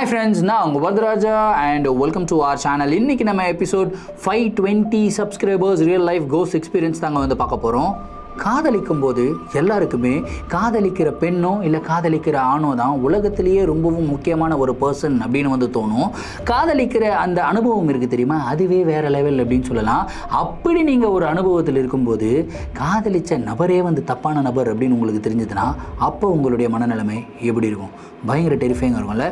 Hi friends, நான் உங்கள் Varadaraja and welcome to our channel. இன்னைக்கு நம்ம episode 520 subscribers real life cost experience தாங்க வந்து பார்க்க போகிறோம். காதலிக்கும் போது எல்லாருக்குமே காதலிக்கிற பெண்ணோ இல்லை காதலிக்கிற ஆணோ தான் உலகத்திலேயே ரொம்பவும் முக்கியமான ஒரு பர்சன் அப்படின்னு வந்து தோணும். காதலிக்கிற அந்த அனுபவம் இருக்குது தெரியுமா, அதுவே வேறு லெவல் அப்படின்னு சொல்லலாம். அப்படி நீங்கள் ஒரு அனுபவத்தில் இருக்கும்போது காதலித்த நபரே வந்து தப்பான நபர் அப்படின்னு உங்களுக்கு தெரிஞ்சதுன்னா அப்போ உங்களுடைய மனநிலைமை எப்படி இருக்கும்? பயங்கர டெரிஃபைங்காக இருக்கும்ல.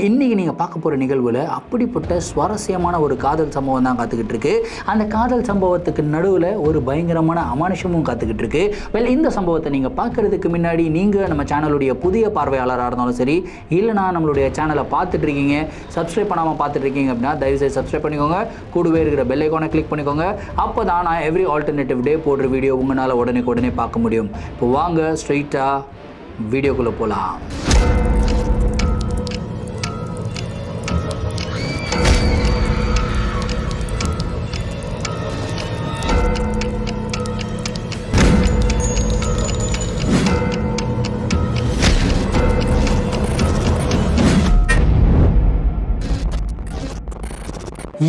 இன்றைக்கி நீங்கள் பார்க்க போகிற நிகழ்வில் அப்படிப்பட்ட சுவாரஸ்யமான ஒரு காதல் சம்பவம் தான் காத்துக்கிட்டு இருக்கு. அந்த காதல் சம்பவத்துக்கு நடுவில் ஒரு பயங்கரமான அமானுஷமும் காத்துக்கிட்டு இருக்கு. இந்த சம்பவத்தை நீங்கள் பார்க்குறதுக்கு முன்னாடி நீங்கள் நம்ம சேனலுடைய புதிய பார்வையாளராக இருந்தாலும் சரி, இல்லைனா நம்மளுடைய சேனலை பார்த்துட்டு இருக்கீங்க, சப்ஸ்கிரைப் பண்ணாமல் பார்த்துட்டு இருக்கீங்க அப்படின்னா தயவுசெய்து சப்ஸ்கிரைப் பண்ணிக்கோங்க. கூடவே இருக்கிற பெல் ஐக்கானை கிளிக் பண்ணிக்கோங்க. அப்போ தான் நான் எவ்ரி ஆல்டர்னேட்டிவ் டே போடுற வீடியோ உங்களால் உடனே பார்க்க முடியும். இப்போ வாங்க ஸ்ட்ரெயிட்டாக வீடியோக்குள்ளே போகலாம்.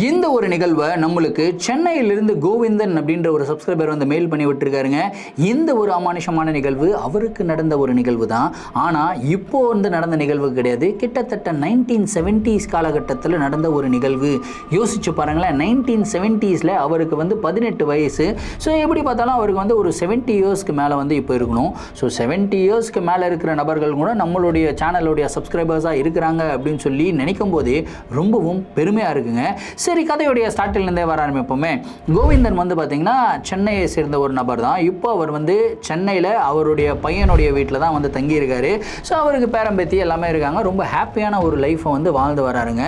இந்த ஒரு நிகழ்வை நம்மளுக்கு சென்னையிலிருந்து கோவிந்தன் அப்படின்ற ஒரு சப்ஸ்கிரைபர் வந்து மெயில் பண்ணி விட்டுருக்காருங்க. இந்த ஒரு அமானுஷமான நிகழ்வு அவருக்கு நடந்த ஒரு நிகழ்வு தான். ஆனால் இப்போ வந்து நடந்த நிகழ்வு கிடையாது. கிட்டத்தட்ட 1970s காலகட்டத்தில் நடந்த ஒரு நிகழ்வு. யோசிச்சு பாருங்களேன், 1970s அவருக்கு வந்து 18 வயசு. ஸோ எப்படி பார்த்தாலும் அவருக்கு வந்து ஒரு 70 இயர்ஸ்க்கு மேலே வந்து இப்போ இருக்கணும். ஸோ 70 இயர்ஸ்க்கு மேலே இருக்கிற நபர்கள் கூட நம்மளுடைய சேனலுடைய சப்ஸ்கிரைபர்ஸாக இருக்கிறாங்க அப்படின்னு சொல்லி நினைக்கும் போதே ரொம்பவும் பெருமையாக இருக்குங்க. சரி, கதையுடைய ஸ்டார்டிங்லேருந்தே வர ஆரம்பிப்போமே. கோவிந்தன் வந்து பார்த்திங்கன்னா சென்னையை சேர்ந்த ஒரு நபர் தான். இப்போ அவர் வந்து சென்னையில் அவருடைய பையனுடைய வீட்டில் தான் வந்து தங்கியிருக்காரு. ஸோ அவருக்கு பேரம்பேத்தி எல்லாமே இருக்காங்க. ரொம்ப ஹாப்பியான ஒரு லைஃப்பை வந்து வாழ்ந்து வராருங்க.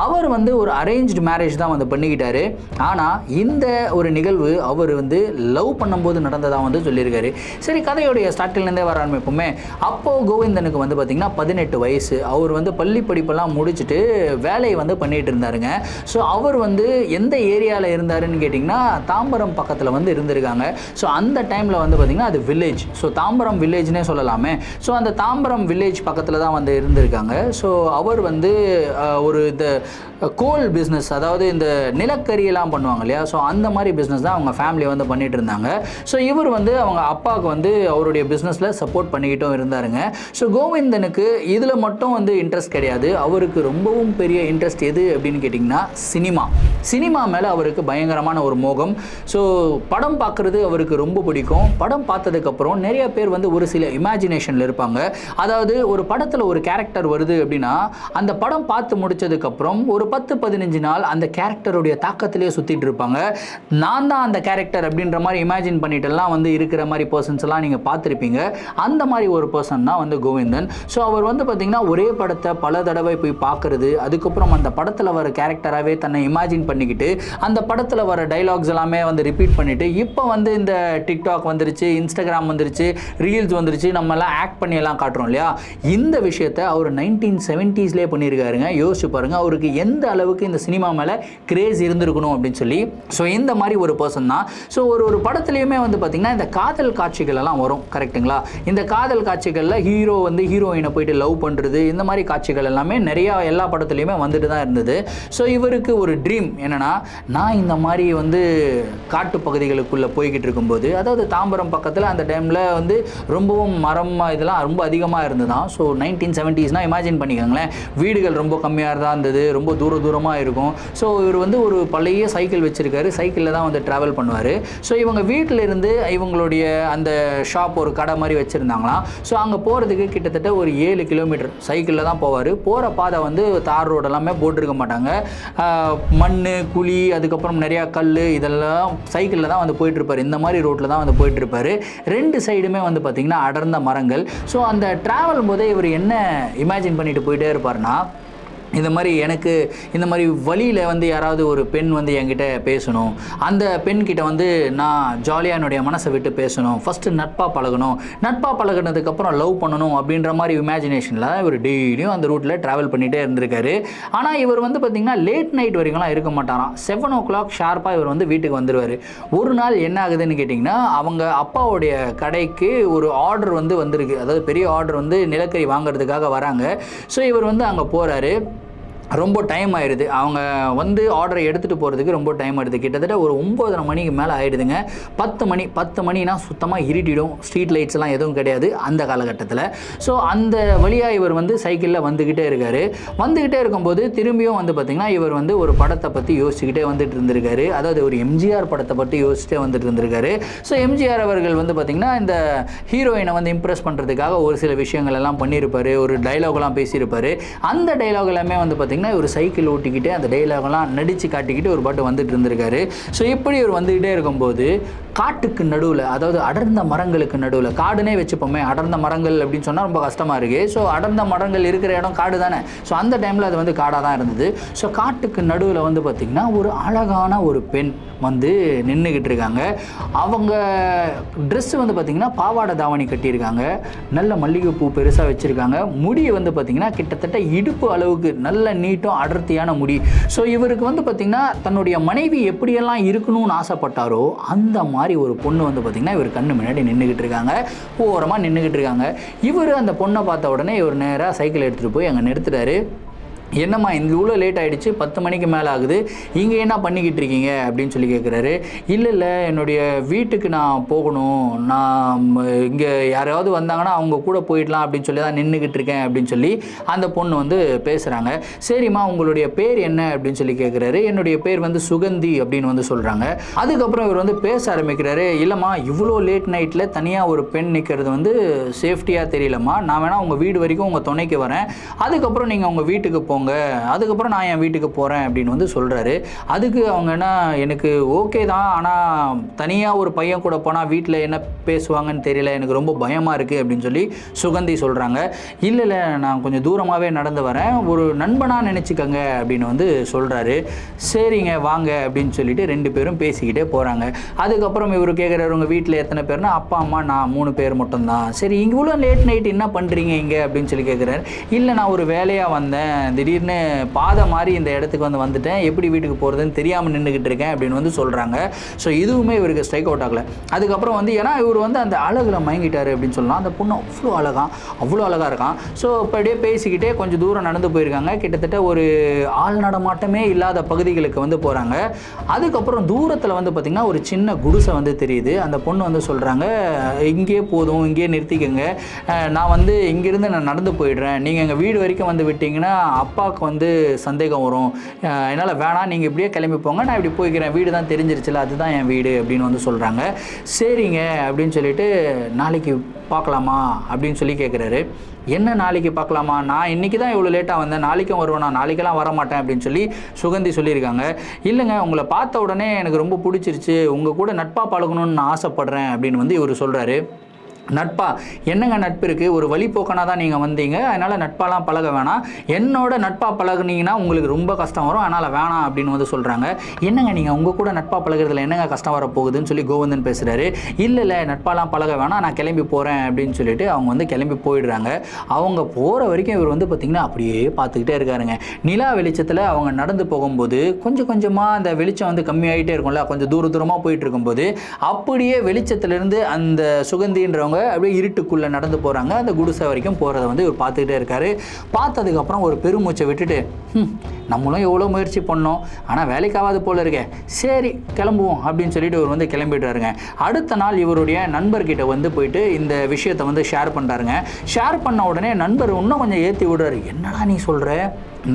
அவர் வந்து ஒரு அரேஞ்ச்டு மேரேஜ் தான் வந்து பண்ணிக்கிட்டாரு. ஆனால் இந்த ஒரு நிகழ்வு அவர் வந்து லவ் பண்ணும்போது நடந்ததாக வந்து சொல்லியிருக்காரு. சரி, கதையுடைய ஸ்டார்டிங்லேருந்தே வர ஆரம்பிப்போமே. அப்போது கோவிந்தனுக்கு வந்து பார்த்திங்கன்னா 18 வயசு. அவர் வந்து பள்ளி படிப்பெல்லாம் முடிச்சுட்டு வேலையை வந்து பண்ணிகிட்டு இருந்தாருங்க. ஸோ அவர் வந்து எந்த ஏரியாவில் இருந்தாருன்னு கேட்டிங்கன்னா தாம்பரம் பக்கத்தில் வந்து இருந்திருக்காங்க. ஸோ அந்த டைமில் வந்து பார்த்திங்கன்னா அது வில்லேஜ். ஸோ தாம்பரம் வில்லேஜ்னே சொல்லலாமே. ஸோ அந்த தாம்பரம் வில்லேஜ் பக்கத்தில் தான் வந்து இருந்திருக்காங்க. ஸோ அவர் வந்து ஒரு இந்த கோல் பிஸ்னஸ், அதாவது இந்த நிலக்கரியெல்லாம் பண்ணுவாங்க இல்லையா, ஸோ அந்த மாதிரி பிஸ்னஸ் தான் அவங்க ஃபேமிலி வந்து பண்ணிகிட்டு இருந்தாங்க. ஸோ இவர் வந்து அவங்க அப்பாவுக்கு வந்து அவருடைய பிஸ்னஸில் சப்போர்ட் பண்ணிக்கிட்டும் இருந்தாருங்க. ஸோ கோவிந்தனுக்கு இதில் மட்டும் வந்து இன்ட்ரெஸ்ட் கிடையாது. அவருக்கு ரொம்பவும் பெரிய இன்ட்ரெஸ்ட் எது அப்படின்னு கேட்டிங்கன்னா சினிமா மேலே அவருக்கு பயங்கரமான ஒரு மோகம். ஸோ படம் பார்க்குறது அவருக்கு ரொம்ப பிடிக்கும். படம் பார்த்ததுக்கப்புறம் நிறைய பேர் வந்து ஒரு சில இமேஜினேஷனில் இருப்பாங்க. அதாவது ஒரு படத்தில் ஒரு கேரக்டர் வருது அப்படின்னா அந்த படம் பார்த்து முடித்ததுக்கப்புறம் ஒரு 10-15 நாள் அந்த கேரக்டருடைய தாக்கத்திலே சுற்றிட்டு இருப்பாங்க. நான் தான் அந்த கேரக்டர் அப்படின்ற மாதிரி இமேஜின் பண்ணிட்டுலாம் வந்து இருக்கிற மாதிரி பர்சன்ஸ் எல்லாம் நீங்கள் பார்த்துருப்பீங்க. அந்த மாதிரி ஒரு பர்சன் தான் வந்து கோவிந்தன். ஸோ அவர் வந்து பார்த்திங்கன்னா ஒரே படத்தை பல தடவை போய் பார்க்குறது, அதுக்கப்புறம் அந்த படத்தில் வர கேரக்டராகவே தன்னை இமேஜின் பண்ணிக்கிட்டு அந்த படத்தில் வர டைலாக்ஸ் எல்லாமே வந்து ரிப்பீட் பண்ணிவிட்டு, இப்போ வந்து இந்த டிக்டாக் வந்துருச்சு, இன்ஸ்டாகிராம் வந்துருச்சு, ரீல்ஸ் வந்துருச்சு, நம்மலாம் ஆக்ட் பண்ணி எல்லாம் காட்டுறோம் இல்லையா. இந்த விஷயத்தை அவர் 1970s பண்ணியிருக்காருங்க. யோசிச்சு பாருங்கள், அவருக்கு எந்த அளவுக்கு இந்த சினிமா மேலே கிரேஸ் இருந்திருக்கணும் அப்படின்னு சொல்லி. ஸோ இந்த மாதிரி ஒரு பர்சன் தான். ஸோ ஒரு படத்துலையுமே வந்து பார்த்திங்கன்னா இந்த காதல் காட்சிகள் எல்லாம் வரும், கரெக்டுங்களா? இந்த காதல் காட்சிகளில் ஹீரோ வந்து ஹீரோயினை போயிட்டு லவ் பண்ணுறது, இந்த மாதிரி காட்சிகள் எல்லாமே நிறையா எல்லா படத்துலையுமே வந்துட்டு தான் இருந்தது. ஸோ இவருக்கு ஒரு ட்ரீம் என்னென்னா, நான் இந்த மாதிரி வந்து காட்டு பகுதிகளுக்குள்ளே போய்கிட்டு இருக்கும்போது, அதாவது தாம்பரம் பக்கத்தில் அந்த டைமில் வந்து ரொம்பவும் மரம் இதெல்லாம் ரொம்ப அதிகமாக இருந்ததுதான். ஸோ 1970s இமேஜின் பண்ணிக்கோங்களேன், வீடுகள் ரொம்ப கம்மியாக தான் இருந்தது, ரொம்ப தூரமாக இருக்கும். ஸோ இவர் வந்து ஒரு பழைய சைக்கிள் வச்சுருக்காரு, சைக்கிளில் தான் வந்து ட்ராவல் பண்ணுவார். ஸோ இவங்க வீட்டில் இருந்து இவங்களுடைய அந்த ஷாப் ஒரு கடை மாதிரி வச்சுருந்தாங்களாம். ஸோ அங்கே போகிறதுக்கு கிட்டத்தட்ட ஒரு 7 கிலோமீட்டர் சைக்கிளில் தான் போவார். போகிற பாதை வந்து தார் ரோடு எல்லாமே போட்டிருக்க மாட்டாங்க. மண், குழி, அதுக்கப்புறம் நிறையா கல், இதெல்லாம் சைக்கிளில் தான் வந்து போயிட்டுருப்பார். இந்த மாதிரி ரோட்டில் தான் வந்து போயிட்டுருப்பார். 2 சைடுமே வந்து பார்த்திங்கன்னா அடர்ந்த மரங்கள். ஸோ அந்த ட்ராவல் போதே இவர் என்ன இமேஜின் பண்ணிட்டு போயிட்டே இருப்பார்னா, இந்த மாதிரி எனக்கு இந்த மாதிரி வழியில் வந்து யாராவது ஒரு பெண் வந்து என்கிட்ட பேசணும், அந்த பெண்கிட்ட வந்து நான் ஜாலியாக என்னுடைய மனசை விட்டு பேசணும், ஃபஸ்ட்டு நட்பாக பழகினதுக்கப்புறம் லவ் பண்ணணும் அப்படின்ற மாதிரி இமேஜினேஷனில் தான் இவர் டெய்லியும் அந்த ரூட்டில் ட்ராவல் பண்ணிகிட்டே இருந்திருக்காரு. ஆனால் இவர் வந்து பார்த்திங்கன்னா லேட் நைட் வரைக்கும்லாம் இருக்க மாட்டாராம். 7 o'clock ஷார்ப்பாக இவர் வந்து வீட்டுக்கு வந்துடுவார். ஒரு நாள் என்ன ஆகுதுன்னு கேட்டிங்கன்னா, அவங்க அப்பாவுடைய கடைக்கு ஒரு ஆர்டர் வந்து வந்திருக்கு. அதாவது பெரிய ஆர்டர் வந்து நிலக்கரி வாங்குறதுக்காக வராங்க. ஸோ இவர் வந்து அங்கே போகிறாரு. ரொம்ப டைம் ஆயிடுது. அவங்க வந்து ஆர்டரை எடுத்துகிட்டு போகிறதுக்கு ரொம்ப டைம் ஆயிடுது. கிட்டத்தட்ட ஒரு 9:30 மணிக்கு மேலே ஆகிடுதுங்க. 10 மணினா சுத்தமாக இருட்டிடும். ஸ்ட்ரீட் லைட்ஸ்லாம் எதுவும் கிடையாது அந்த காலகட்டத்தில். ஸோ அந்த வழியாக இவர் வந்து சைக்கிளில் வந்துக்கிட்டே இருக்கார். வந்துக்கிட்டே இருக்கும்போது திரும்பியும் வந்து பார்த்திங்கன்னா இவர் வந்து ஒரு படத்தை பற்றி யோசிச்சுக்கிட்டே வந்துட்டு இருந்திருக்காரு. அதாவது ஒரு எம்ஜிஆர் படத்தை பற்றி யோசிச்சுட்டே வந்துட்டு இருந்திருக்காரு. ஸோ எம்ஜிஆர் அவர்கள் வந்து பார்த்திங்கன்னா இந்த ஹீரோயினை வந்து இம்ப்ரெஸ் பண்ணுறதுக்காக ஒரு சில விஷயங்கள் எல்லாம் பண்ணியிருப்பார். ஒரு டைலாக்லாம் பேசியிருப்பார். அந்த டைலாக் எல்லாமே வந்து பார்த்திங்கன்னா ஒரு சைக்கிள் ஓட்டிக்கிட்டு அந்த டைலாக்லாம் நடித்து காட்டிக்கிட்டு ஒரு பாட்டு வந்துட்டு இருந்திருக்காரு. ஸோ இப்படி இவர் வந்துக்கிட்டே இருக்கும்போது காட்டுக்கு நடுவில், அதாவது அடர்ந்த மரங்களுக்கு நடுவில், காடுனே வச்சுப்போமே, அடர்ந்த மரங்கள் அப்படின்னு சொன்னால் ரொம்ப கஷ்டமாக இருக்குது. ஸோ அடர்ந்த மரங்கள் இருக்கிற இடம் காடு தானே. ஸோ அந்த டைமில் அது வந்து காடாக தான் இருந்தது. ஸோ காட்டுக்கு நடுவில் வந்து பார்த்திங்கன்னா ஒரு அழகான ஒரு பெண் வந்து நின்றுக்கிட்டு இருக்காங்க. அவங்க ட்ரெஸ்ஸு வந்து பார்த்திங்கன்னா பாவாடை தாவணி கட்டியிருக்காங்க. நல்ல மல்லிகைப்பூ பெருசாக வச்சுருக்காங்க. முடியை வந்து பார்த்திங்கன்னா கிட்டத்தட்ட இடுப்பு அளவுக்கு நல்ல நீட்டும் அடர்த்தியான முடி. ஸோ இவருக்கு வந்து பார்த்திங்கன்னா தன்னுடைய மனைவி எப்படியெல்லாம் இருக்கணும்னு ஆசைப்பட்டாரோ அந்த மாதிரி ஒரு பொண்ணு வந்து பார்த்திங்கன்னா இவர் கண்ணு முன்னாடி நின்றுக்கிட்டு இருக்காங்க. ஓரமாக நின்றுக்கிட்டு இருக்காங்க. இவர் அந்த பொண்ணை பார்த்த உடனே இவர் நேராக சைக்கிள் எடுத்துகிட்டு போய் அங்கே நிறுத்துறாரு. என்னம்மா இந்த இவ்வளோ லேட் ஆகிடுச்சு, 10 மணிக்கு மேலே ஆகுது, இங்கே என்ன பண்ணிக்கிட்டு இருக்கீங்க அப்படின்னு சொல்லி கேட்குறாரு. இல்லை என்னுடைய வீட்டுக்கு நான் போகணும், நான் இங்கே யாராவது வந்தாங்கன்னா அவங்க கூட போயிடலாம் அப்படின்னு சொல்லி தான் நின்றுக்கிட்டு இருக்கேன் அப்படின்னு சொல்லி அந்த பொண்ணு வந்து பேசுகிறாங்க. சரிம்மா உங்களுடைய பேர் என்ன அப்படின்னு சொல்லி கேட்குறாரு. என்னுடைய பேர் வந்து சுகந்தி அப்படின்னு வந்து சொல்கிறாங்க. அதுக்கப்புறம் இவர் வந்து பேச ஆரம்பிக்கிறாரு. இல்லைம்மா இவ்வளோ லேட் நைட்டில் தனியாக ஒரு பெண் நிற்கிறது வந்து சேஃப்டியாக தெரியலம்மா, நான் வேணால் உங்கள் வீடு வரைக்கும் உங்கள் துணைக்கு வரேன், அதுக்கப்புறம் நீங்கள் உங்கள் வீட்டுக்கு போங்க, அதுக்கப்புறம் நான் என் வீட்டுக்கு போகிறேன் அப்படின்னு வந்து சொல்கிறாரு. அதுக்கு அவங்க என்ன, எனக்கு ஓகே தான், ஆனால் தனியாக ஒரு பையன் கூட போனால் வீட்டில் என்ன பேசுவாங்கன்னு தெரியல, எனக்கு ரொம்ப பயமாக இருக்குது அப்படின்னு சொல்லி சுகந்தி சொல்கிறாங்க. இல்லை நான் கொஞ்சம் தூரமாகவே நடந்து வரேன், ஒரு நண்பனாக நினச்சிக்கங்க அப்படின்னு வந்து சொல்கிறாரு. சரிங்க வாங்க அப்படின்னு சொல்லிட்டு 2 பேரும் பேசிக்கிட்டே போகிறாங்க. அதுக்கப்புறம் இவர் கேட்குறாரு, உங்கள் வீட்டில் எத்தனை பேர்னா, அப்பா அம்மா நான் 3 பேர் மட்டும்தான். சரி இவ்வளோ லேட் நைட் என்ன பண்ணுறீங்க இங்கே அப்படின்னு சொல்லி கேட்குறாரு. இல்லை நான் ஒரு வேலையாக வந்தேன், திடீர்னு பாதை மாதிரி இந்த இடத்துக்கு வந்துட்டேன், எப்படி வீட்டுக்கு போகிறதுன்னு தெரியாமல் நின்றுக்கிட்டு இருக்கேன் அப்படின்னு வந்து சொல்கிறாங்க. ஸோ இதுவுமே இவருக்கு ஸ்ட்ரைக் அவுட் ஆகலை. அதுக்கப்புறம் வந்து ஏன்னா இவர் வந்து அந்த அழகில் மயங்கிட்டார் அப்படின்னு சொல்லலாம். அந்த பொண்ணு அவ்வளோ அழகாக இருக்கான். ஸோ அப்படியே பேசிக்கிட்டே கொஞ்சம் தூரம் நடந்து போயிருக்காங்க. கிட்டத்தட்ட ஒரு ஆள் நடமாட்டமே இல்லாத பகுதிகளுக்கு வந்து போகிறாங்க. அதுக்கப்புறம் தூரத்தில் வந்து பார்த்திங்கன்னா ஒரு சின்ன குடிசை வந்து தெரியுது. அந்த பொண்ணு வந்து சொல்கிறாங்க, இங்கே போதும், இங்கே நிறுத்திக்கங்க, நான் வந்து இங்கேருந்து நான் நடந்து போயிடுறேன், நீங்கள் எங்கள் வீடு வரைக்கும் வந்து விட்டிங்கன்னா அப்பாவுக்கு வந்து சந்தேகம் வரும், என்னால் வேணாம், நீங்கள் இப்படியே கிளம்பி போங்க, நான் இப்படி போய்க்கிறேன், வீடு தான் தெரிஞ்சிருச்சுல, அதுதான் என் வீடு அப்படின்னு வந்து சொல்கிறாங்க. சரிங்க அப்படின்னு சொல்லிட்டு நாளைக்கு பார்க்கலாமா அப்படின்னு சொல்லி கேட்குறாரு. என்ன நாளைக்கு பார்க்கலாமா, நான் இன்றைக்கி தான் இவ்வளோ லேட்டாக வந்தேன், நாளைக்கும் வருவேன், நான் நாளைக்கெல்லாம் வரமாட்டேன் அப்படின்னு சொல்லி சுகந்தி சொல்லியிருக்காங்க. இல்லைங்க உங்களை பார்த்த உடனே எனக்கு ரொம்ப பிடிச்சிருச்சு, உங்கள் கூட நட்பாக பழகணும்னு நான் ஆசைப்பட்றேன் அப்படின்னு வந்து இவர் சொல்கிறாரு. நட்பா, என்னங்க நட்பு இருக்குது, ஒரு வழிபோக்கனாக தான் நீங்கள் வந்தீங்க, அதனால் நட்பாலாம் பழக வேணாம், என்னோட நட்பாக பழகுனீங்கன்னா உங்களுக்கு ரொம்ப கஷ்டம் வரும், அதனால் வேணாம் அப்படின்னு வந்து சொல்கிறாங்க. என்னங்க நீங்கள் உங்கள் கூட நட்பாக பழகிறதுல என்னங்க கஷ்டம் வரப்போகுதுன்னு சொல்லி கோவிந்தன் பேசுகிறாரு. இல்லை நட்பாலாம் பழக வேணாம், நான் கிளம்பி போகிறேன் அப்படின்னு சொல்லிட்டு அவங்க வந்து கிளம்பி போயிடுறாங்க. அவங்க போகிற வரைக்கும் இவர் வந்து பார்த்திங்கன்னா அப்படியே பார்த்துக்கிட்டே இருக்காருங்க. நிலா வெளிச்சத்தில் அவங்க நடந்து போகும்போது கொஞ்சம் கொஞ்சமாக அந்த வெளிச்சம் வந்து கம்மியாகிட்டே இருக்கும்ல, கொஞ்சம் தூரமாக போயிட்டு இருக்கும்போது அப்படியே வெளிச்சத்துலேருந்து அந்த சுகந்தின்றவங்க அப்படியே இருட்டுக்குள்ளே நடந்து போகிறாங்க. அந்த குடிசை வரைக்கும் போகிறத வந்து இவர் பார்த்துக்கிட்டே இருக்காரு. பார்த்ததுக்கப்புறம் ஒரு பெருமூச்சை விட்டுட்டு, நம்மளும் எவ்வளோ முயற்சி பண்ணோம், ஆனால் வேலைக்காவது போல இருக்கே, சரி கிளம்புவோம் அப்படின்னு சொல்லிட்டு இவர் வந்து கிளம்பிடுறாருங்க. அடுத்த நாள் இவருடைய நண்பர்கிட்ட வந்து போயிட்டு இந்த விஷயத்தை வந்து ஷேர் பண்ணுறாருங்க. ஷேர் பண்ண உடனே நண்பர் இன்னும் கொஞ்சம் ஏற்றி விடுறாரு. என்னடா நீ சொல்கிற,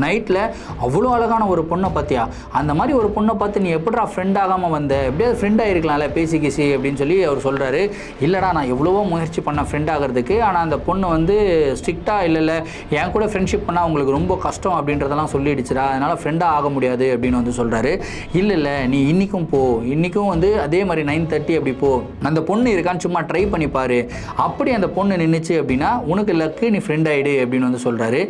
நைட்டில் அவ்வளோ அழகான ஒரு பொண்ணை பார்த்தியா, அந்த மாதிரி ஒரு பொண்ணை பார்த்து நீ எப்படிடா ஃப்ரெண்ட் ஆகாமல் வந்த, எப்படியாவது ஃப்ரெண்டாக இருக்கலாம்ல பேசி கிசி அப்படின்னு சொல்லி அவர் சொல்கிறாரு. இல்லைடா நான் எவ்வளவோ முயற்சி பண்ணேன் ஃப்ரெண்ட் ஆகிறதுக்கு, ஆனால் அந்த பொண்ணு வந்து ஸ்ட்ரிக்டாக இல்லை என் கூட ஃப்ரெண்ட்ஷிப் பண்ணால் உங்களுக்கு ரொம்ப கஷ்டம் அப்படின்றதெல்லாம் சொல்லிடுச்சுடா, அதனால் ஃப்ரெண்டாக ஆக முடியாது அப்படின்னு வந்து சொல்கிறாரு. இல்லை நீ இன்றைக்கும் போ, இன்றைக்கும் வந்து அதே மாதிரி 9:30 அப்படி போ, அந்த பொண்ணு இருக்கான்னு சும்மா ட்ரை பண்ணிப்பார், அப்படி அந்த பொண்ணு நின்றுச்சு அப்படின்னா உனக்கு லக்கு, நீ ஃப்ரெண்ட் ஆகிடு அப்படின்னு வந்து சொல்கிறாரு.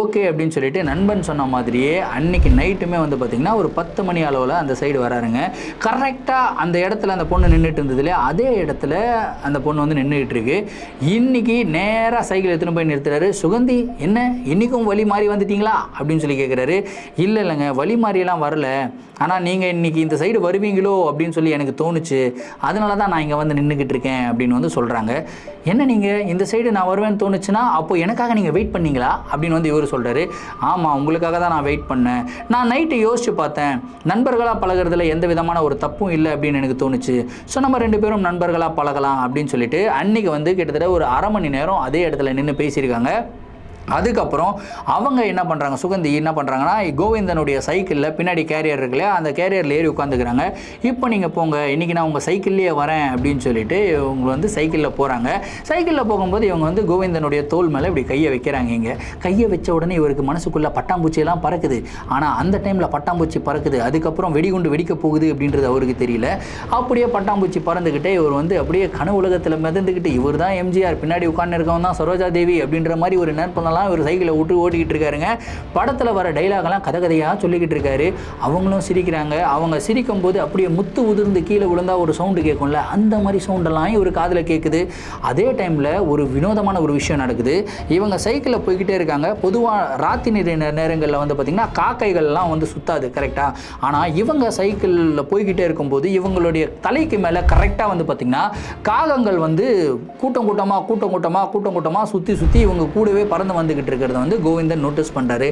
ஓகே அப்படின்னு சொல்லிட்டு நண்பன் சொன்ன மாதிரியே அன்னைக்கு நைட்டுமே வந்து பார்த்திங்கன்னா ஒரு 10 மணி அளவில் அந்த சைடு வராருங்க. கரெக்டாக அந்த இடத்துல அந்த பொண்ணு நின்றுட்டு இருந்தது இல்லையா, அதே இடத்துல அந்த பொண்ணு வந்து நின்றுட்டு இருக்கு. இன்னைக்கு நேராக சைக்கிள் எடுத்துன்னு போய் நிறுத்துறாரு. சுகந்தி என்ன இன்றைக்கும் வழி மாறி வந்துட்டீங்களா அப்படின்னு சொல்லி கேட்குறாரு. இல்லைங்க வழி மாதிரியெல்லாம் வரல, ஆனால் நீங்கள் இன்றைக்கி இந்த சைடு வருவீங்களோ அப்படின்னு சொல்லி எனக்கு தோணுச்சு, அதனால தான் நான் இங்கே வந்து நின்றுக்கிட்டு இருக்கேன் அப்படின்னு வந்து சொல்கிறாங்க. என்ன நீங்கள் இந்த சைடு நான் வருவேன்னு தோணுச்சுன்னா அப்போ எனக்காக நீங்கள் வெயிட் பண்ணீங்களா அப்படின்னு வந்து இவர் சொல்கிறாரு. ஆமாம், உங்களுக்காக தான் நான் வெயிட் பண்ணேன். நான் நைட்டு யோசிச்சு பார்த்தேன், நண்பர்களாக பழகிறதுல எந்த விதமான ஒரு தப்பும் இல்லை அப்படின்னு எனக்கு தோணுச்சு. ஸோ நம்ம 2 பேரும் நண்பர்களாக பழகலாம் அப்படின்னு சொல்லிட்டு அன்றைக்கி வந்து கிட்டத்தட்ட ஒரு அரை மணி நேரம் அதே இடத்துல நின்று பேசியிருக்காங்க. அதுக்கப்புறம் அவங்க என்ன பண்ணுறாங்க, சுகந்தி என்ன பண்ணுறாங்கன்னா கோவிந்தனுடைய சைக்கிளில் பின்னாடி கேரியர் இருக்குல்லையா, அந்த கேரியரில் ஏறி உட்காந்துக்கிறாங்க. இப்போ நீங்கள் போங்க, இன்றைக்கி நான் உங்கள் சைக்கிள்லேயே வரேன் அப்படின்னு சொல்லிட்டு இவங்க வந்து சைக்கிளில் போகிறாங்க. சைக்கிளில் போகும்போது இவங்க வந்து கோவிந்தனுடைய தோல் மேலே இப்படி கையை வைக்கிறாங்க. இங்கே கையை வச்ச உடனே இவருக்கு மனசுக்குள்ளே பட்டாம்பூச்சியெல்லாம் பறக்குது. ஆனால் அந்த டைமில் பட்டாம்பூச்சி பறக்குது, அதுக்கப்புறம் வெடிகுண்டு வெடிக்க போகுது அப்படின்றது அவருக்கு தெரியல. அப்படியே பட்டாம்பூச்சி பறந்துக்கிட்டே இவர் வந்து அப்படியே கனவு உலகத்தில் மிதந்துக்கிட்டு இவர் தான் எம்ஜிஆர், பின்னாடி உட்கார்ந்து இருக்கவன் தான் சரோஜா தேவி அப்படின்ற மாதிரி ஒரு நினைப்பு ஒரு சைக்கிளை விட்டு ஓட்டிக்கிட்டு இருக்காருங்க. படத்தில் வர டைலாகெல்லாம் கதை கதையாக சொல்லிக்கிட்டு இருக்காரு. அவங்களும் சிரிக்கிறாங்க. அவங்க சிரிக்கும் போது அப்படியே முத்து உதிர்ந்து கீழே விழுந்தா ஒரு சவுண்டு கேட்கும்ல, அந்த மாதிரி சவுண்டெல்லாம் இவர் காதில் கேட்குது. அதே டைமில் ஒரு வினோதமான ஒரு விஷயம் நடக்குது. இவங்க சைக்கிளில் போய்கிட்டே இருக்காங்க. பொதுவாக ராத்திரி நேரங்களில் வந்து பார்த்திங்கன்னா காக்கைகள்லாம் வந்து சுத்தாது கரெக்டாக. ஆனால் இவங்க சைக்கிளில் போய்கிட்டே இருக்கும்போது இவங்களுடைய தலைக்கு மேலே கரெக்டாக வந்து பார்த்திங்கன்னா காகங்கள் வந்து கூட்டம் கூட்டமாக சுற்றி இவங்க கூடவே பறந்து வந்துக்கிட்டு இருக்கிறத வந்து கோவிந்தன் நோட்டீஸ் பண்ணுறாரு.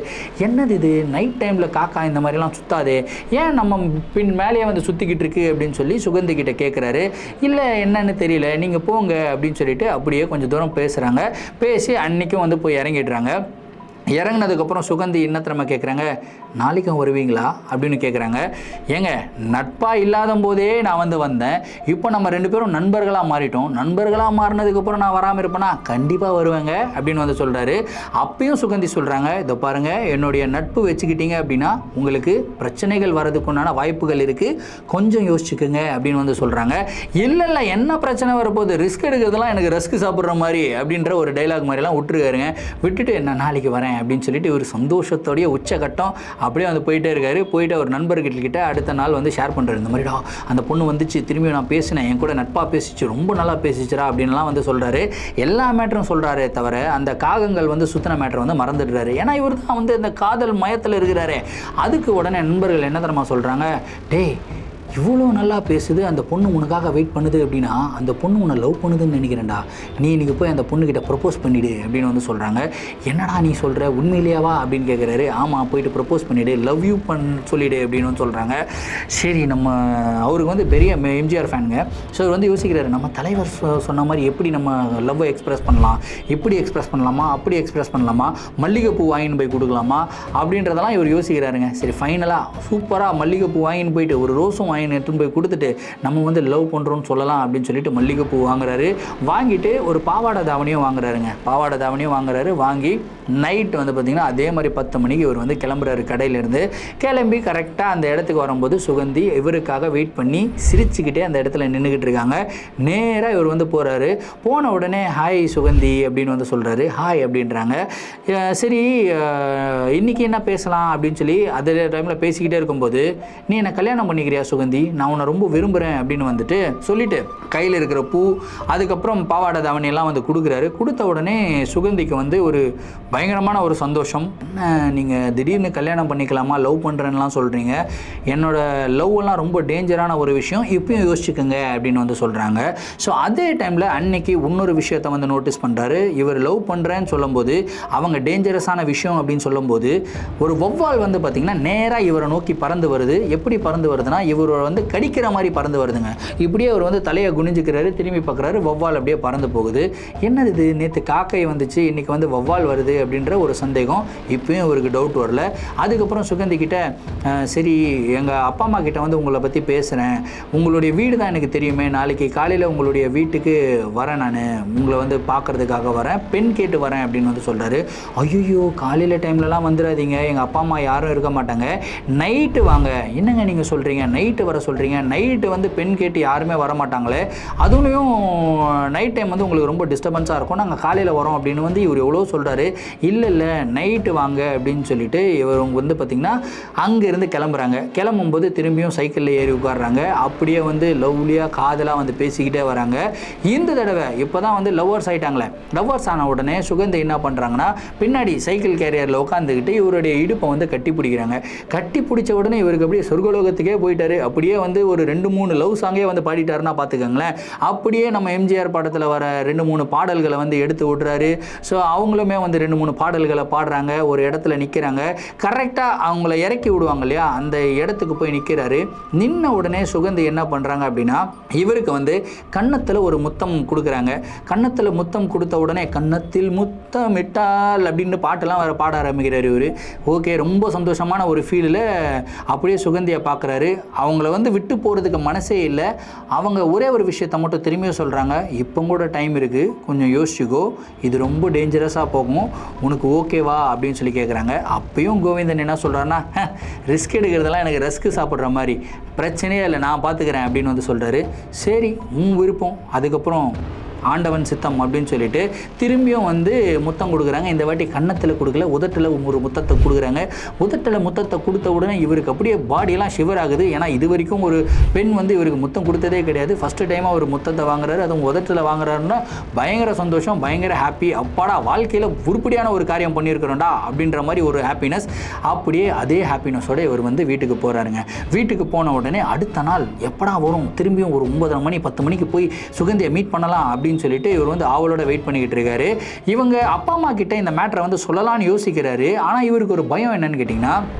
என்னது இது, நைட் டைமில் காக்கா இந்த மாதிரிலாம் சுத்தாதே, ஏன் நம்ம பின் மேலேயே வந்து சுற்றிக்கிட்டு இருக்கு அப்படின்னு சொல்லி சுகந்தி கிட்ட கேட்குறாரு. இல்லை என்னன்னு தெரியல, நீங்கள் போங்க அப்படின்னு சொல்லிட்டு அப்படியே கொஞ்சம் தூரம் பேசுகிறாங்க. பேசி அன்றைக்கும் வந்து போய் இறங்கிடுறாங்க. இறங்கினதுக்கப்புறம் சுகந்தி என்ன திறமை கேட்குறாங்க, நாளைக்கும் வருவீங்களா அப்படின்னு கேட்குறாங்க. ஏங்க நட்பாக இல்லாத போதே நான் வந்து வந்தேன், இப்போ நம்ம 2 பேரும் நண்பர்களாக மாறிட்டோம், நண்பர்களாக மாறினதுக்கப்புறம் நான் வராமல் இருப்பேனா, கண்டிப்பாக வருவேங்க அப்படின்னு வந்து சொல்கிறாரு. அப்பயும் சுகந்தி சொல்கிறாங்க, இதை பாருங்கள், என்னுடைய நட்பு வச்சுக்கிட்டீங்க அப்படின்னா உங்களுக்கு பிரச்சனைகள் வரதுக்குண்டான வாய்ப்புகள் இருக்குது, கொஞ்சம் யோசிச்சுக்குங்க அப்படின்னு வந்து சொல்கிறாங்க. இல்லை என்ன பிரச்சனை வரப்போகுது, ரிஸ்க் எடுக்கிறதுலாம் எனக்கு ரஸ்க் சாப்பிட்ற மாதிரி அப்படின்ற ஒரு டைலாக் மாதிரிலாம் விட்டுருக்காருங்க. விட்டுட்டு நான் நாளைக்கு வரேன் அப்படின்னு சொல்லிட்டு ஒரு சந்தோஷத்தோடைய உச்சகட்டம் அப்படியே வந்து போயிட்டே இருக்காரு. போயிட்டு அவர் நண்பர்கிட்ட அடுத்த நாள் வந்து ஷேர் பண்ணுறாரு, இந்த மாதிரிடா அந்த பொண்ணு வந்துச்சு, திரும்பி நான் பேசினேன், என் கூட நட்பாக பேசிச்சு, ரொம்ப நல்லா பேசிச்சுரா அப்படின்லாம் வந்து சொல்கிறாரு. எல்லா மேட்டரும் சொல்கிறாரே தவிர அந்த காகங்கள் வந்து சுத்தின மேட்டரை வந்து மறந்துடுறாரு. ஏன்னா இவர் தான் வந்து இந்த காதல் மயத்தில் இருக்கிறாரு. அதுக்கு உடனே நண்பர்கள் என்ன தெரியுமா சொல்கிறாங்க, டேய் இவ்வளோ நல்லா பேசுது, அந்த பொண்ணு உனக்காக வெயிட் பண்ணுது அப்படின்னா அந்த பொண்ணு உன்னை லவ் பண்ணுதுன்னு நினைக்கிறேன்டா, நீ இன்றைக்கி போய் அந்த பொண்ணுக்கிட்ட ப்ரப்போஸ் பண்ணிவிடு அப்படின்னு வந்து சொல்கிறாங்க. என்னடா நீ சொல்கிற, உண்மையிலேயாவா அப்படின்னு கேட்குறாரு. ஆமாம், போயிட்டு ப்ரப்போஸ் பண்ணிவிடு, லவ் யூ சொல்லிவிடு அப்படின்னு வந்து சொல்கிறாங்க. சரி, நம்ம அவருக்கு வந்து பெரிய எம்ஜிஆர் ஃபேனுங்க. ஸோ அவர் வந்து யோசிக்கிறாரு, நம்ம தலைவர் சொன்ன மாதிரி எப்படி நம்ம லவ்வை எக்ஸ்ப்ரெஸ் பண்ணலாம், இப்படி எக்ஸ்ப்ரெஸ் பண்ணலாமா, அப்படி எக்ஸ்ப்ரெஸ் பண்ணலாமா, மல்லிகைப்பூ வாங்கின்னு போய் கொடுக்கலாமா அப்படின்றதெல்லாம் இவர் யோசிக்கிறாருங்க. சரி, ஃபைனலாக சூப்பராக மல்லிகைப்பூ வாங்கின்னு போயிட்டு ஒரு ரோஸும் எடுத்துன்னு போய் கொடுத்துட்டு நம்ம வந்து லவ் பண்ணுறோன்னு சொல்லலாம் அப்படின்னு சொல்லிட்டு மல்லிகைப்பூ வாங்குறாரு. வாங்கிட்டு ஒரு பாவாடை தாவணியும் வாங்குறாருங்க. பாவாடை தாவணியும் வாங்குறாரு. வாங்கி நைட் வந்து பார்த்திங்கன்னா அதே மாதிரி 10 மணிக்கு இவர் வந்து கிளம்புறாரு. கடையிலேருந்து கிளம்பி கரெக்டாக அந்த இடத்துக்கு வரும்போது சுகந்தி இவருக்காக வெயிட் பண்ணி சிரிச்சுக்கிட்டே அந்த இடத்துல நின்றுக்கிட்டு இருக்காங்க. நேராக இவர் வந்து போகிறாரு. போன உடனே ஹாய் சுகந்தி அப்படின்னு வந்து சொல்கிறாரு. ஹாய் அப்படின்றாங்க. சரி, இன்றைக்கி என்ன பேசலாம் அப்படின்னு சொல்லி அதே டைமில் பேசிக்கிட்டே இருக்கும்போது, நீ என்னை கல்யாணம் பண்ணிக்கிறியா சுகந்தி, நான் உன்னை ரொம்ப விரும்புகிறேன் அப்படின்னு வந்துட்டு சொல்லிட்டு கையில் இருக்கிற பூ அதுக்கப்புறம் பாவாடை தாவணியெல்லாம் வந்து கொடுக்குறாரு. கொடுத்த உடனே சுகந்திக்கு வந்து ஒரு பயங்கரமான ஒரு சந்தோஷம். நீங்கள் திடீர்னு கல்யாணம் பண்ணிக்கலாமா, லவ் பண்ணுறேன்னுலாம் சொல்கிறீங்க, என்னோட லவ் எல்லாம் ரொம்ப டேஞ்சரான ஒரு விஷயம், இப்பயும் யோசிச்சுக்கோங்க அப்படின்னு வந்து சொல்கிறாங்க. ஸோ அதே டைமில் அன்னைக்கு இன்னொரு விஷயத்தை வந்து நோட்டீஸ் பண்ணுறாரு. இவர் லவ் பண்ணுறேன்னு சொல்லும்போது அவங்க டேஞ்சரஸான விஷயம் அப்படின்னு சொல்லும்போது ஒரு வௌவால் வந்து பார்த்திங்கன்னா நேராக இவரை நோக்கி பறந்து வருது. எப்படி பறந்து வருதுன்னா இவர் வந்து கடிக்கிற மாதிரி பறந்து வருதுங்க. இப்படியே அவர் வந்து தலையை குனிஞ்சிக்கிறாரு, திரும்பி பார்க்குறாரு, வௌவால் அப்படியே பறந்து போகுது. என்னது இது, நேற்று காக்கை வந்துச்சு, இன்றைக்கி வந்து வௌவால் வருது அப்படின்ற ஒரு சந்தேகம். இப்போயும் அவருக்கு டவுட் வரல. அதுக்கப்புறம் சுகந்தி கிட்ட, சரி எங்கள் அப்பா அம்மா கிட்ட வந்து உங்களை பற்றி பேசுகிறேன், உங்களுடைய வீடு தான் எனக்கு தெரியுமே, நாளைக்கு காலையில் உங்களுடைய வீட்டுக்கு வரேன், நான் உங்களை வந்து பார்க்குறதுக்காக வரேன், பெண் கேட்டு வரேன் அப்படின்னு வந்து சொல்கிறாரு. ஐயோ, காலையில் டைம்லலாம் வந்துடாதீங்க, எங்கள் அப்பா அம்மா யாரும் இருக்க மாட்டாங்க, நைட்டு வாங்க. என்னங்க நீங்கள் சொல்கிறீங்க, நைட்டு வர சொல்கிறீங்க? நைட்டு வந்து பெண் கேட்டு யாருமே வரமாட்டாங்களே, அதுலேயும் நைட் டைம் வந்து உங்களுக்கு ரொம்ப டிஸ்டர்பன்ஸாக இருக்கும், நாங்கள் காலையில் வரோம் அப்படின்னு வந்து இவர் எவ்வளோ சொல்கிறாரு. இல்லை நைட்டு வாங்க அப்படின்னு சொல்லிட்டு இவர் வந்து பார்த்திங்கன்னா அங்கேருந்து கிளம்புறாங்க. கிளம்பும்போது திரும்பியும் சைக்கிளில் ஏறி உட்காடுறாங்க. அப்படியே வந்து லவ்லியாக காதலாக வந்து பேசிக்கிட்டே வராங்க. இந்த தடவை இப்போ தான் வந்து லவ்வர்ஸ் ஆகிட்டாங்களே. லவ்வர்ஸ் ஆன உடனே சுகந்தி என்ன பண்ணுறாங்கன்னா பின்னாடி சைக்கிள் கேரியரில் உட்காந்துக்கிட்டு இவருடைய இடுப்பை வந்து கட்டி பிடிக்கிறாங்க. கட்டி பிடிச்ச உடனே இவருக்கு அப்படியே சொர்க்கலோகத்துக்கே போயிட்டாரு. அப்படியே வந்து ஒரு 2-3 லவ் சாங்கே வந்து பாடிட்டாருன்னா பார்த்துக்கோங்களேன். அப்படியே நம்ம எம்ஜிஆர் படத்தில் வர 2-3 பாடல்களை வந்து எடுத்து விட்றாரு. ஸோ அவங்களுமே வந்து 2-3 பாடல்களை பாடுறாங்க. ஒரு இடத்துல நிற்கிறாங்க. கரெக்டாக அவங்கள இறக்கி விடுவாங்க இல்லையா, அந்த இடத்துக்கு போய் நிற்கிறாரு. நின்ன உடனே சுகந்தி என்ன பண்ணுறாங்க அப்படின்னா இவருக்கு வந்து கன்னத்தில் ஒரு முத்தம் கொடுக்குறாங்க. கன்னத்தில் முத்தம் கொடுத்த உடனே கன்னத்தில் முத்தமிட்டால் அப்படின்னு பாட்டெல்லாம் வர பாட ஆரம்பிக்கிறார் இவர். ஓகே, ரொம்ப சந்தோஷமான ஒரு ஃபீலில் அப்படியே சுகந்தியை பார்க்குறாரு. அவங்கள வந்து விட்டு போகிறதுக்கு மனசே இல்லை. அவங்க ஒரே ஒரு விஷயத்தை மட்டும் திரும்பியும் சொல்கிறாங்க, இப்போ கூட டைம் இருக்குது, கொஞ்சம் யோசிச்சுக்கோ, இது ரொம்ப டேஞ்சரஸாக போகும், உனக்கு ஓகேவா அப்படின்னு சொல்லி கேட்குறாங்க. அப்பயும் கோவிந்தன் என்ன சொல்கிறாருன்னா, ரிஸ்க் எடுக்கிறதெல்லாம் எனக்கு ரஸ்க்கு சாப்பிட்ற மாதிரி, பிரச்சனையே இல்லை, நான் பார்த்துக்கிறேன் அப்படின்னு வந்து சொல்கிறாரு. சரி, உன் விருப்பம், அதுக்கப்புறம் ஆண்டவன் சித்தம் அப்படின்னு சொல்லிட்டு திரும்பியும் வந்து முத்தம் கொடுக்குறாங்க. இந்த வாட்டி கன்னத்தில் கொடுக்கல, உதட்டில் ஒரு முத்தத்தை கொடுக்குறாங்க. உதட்டில் முத்தத்தை கொடுத்த உடனே இவருக்கு அப்படியே பாடியெல்லாம் ஷிவர் ஆகுது. ஏன்னா இது வரைக்கும் ஒரு பெண் வந்து இவருக்கு முத்தம் கொடுத்ததே கிடையாது. ஃபஸ்ட்டு டைமாக ஒரு முத்தத்தை வாங்குறாரு, அதுவும் உதட்டில் வாங்குறாருன்னா பயங்கர சந்தோஷம், பயங்கர ஹாப்பி. அப்பாடா, வாழ்க்கையில் உருப்படியான ஒரு காரியம் பண்ணியிருக்கிறோம்டா அப்படின்ற மாதிரி ஒரு ஹாப்பினஸ். அப்படியே அதே ஹாப்பினஸோடு இவர் வந்து வீட்டுக்கு போகிறாருங்க. வீட்டுக்கு போன உடனே அடுத்த நாள் எப்படா வரும், திரும்பியும் ஒரு 9:30 மணி 10 மணிக்கு போய் சுகந்தியை மீட் பண்ணலாம் அப்படின்னு சொல்லிட்டு இவர் வந்து ஆவலோட வெயிட் பண்ணிக்கிட்டு இருக்காரு. இவங்க அப்பா அம்மா கிட்ட இந்த மேட்டரை வந்து சொல்லலாம்னு யோசிக்கிறாரு. ஆனால் இவருக்கு ஒரு பயம் என்னன்னு கேட்டிங்கன்னா,